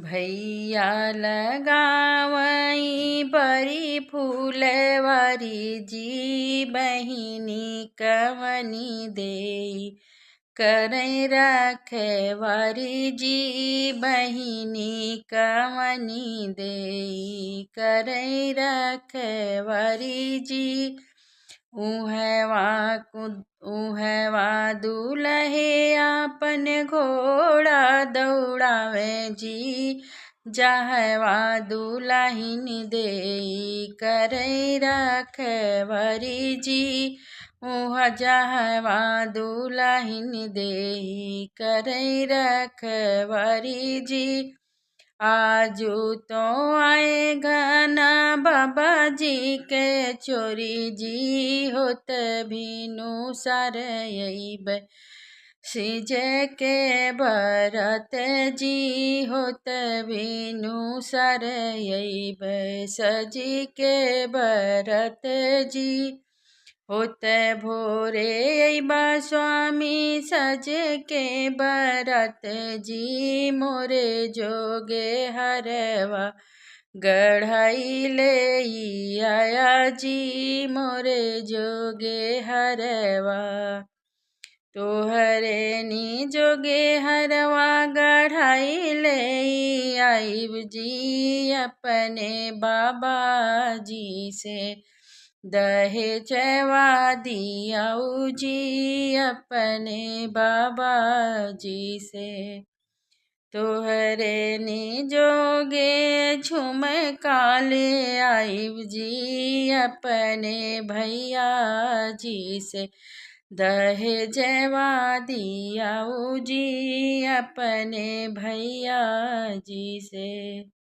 भैया लगावई बड़ी फूलवारी जी बहिनी कवनी देई करई रखवारी जी बहिनी कवनी देई करई रखवारी जी उहवा दूल्हे आपन घोड़ा दौड़ावे जी जहवा दुल्हिन देई करई रखवारी जी उह जहवा दुल्हिन देई करई रखवारी जी। आजू तो आए घना बाबा जी के चोरी जी होत भीनु सरयब सिजे के भरत जी होत भीनु सरयब सजी के भरत जी होत भोरे अइबा स्वामी सज के बरत जी मोरे जोगे हरवा गढ़ाई ले आया जी मोरे जोगे हरवा तोहरे नी जोगे हरवा गढ़ाई ले आइब जी अपने बाबा जी से दहेजवा दियाऊ जी अपने बाबा जी से तोहरे नी जोगे झुमका ले आइब जी अपने भैया जी से दहेजवा दियाऊ जी अपने भैया जी से।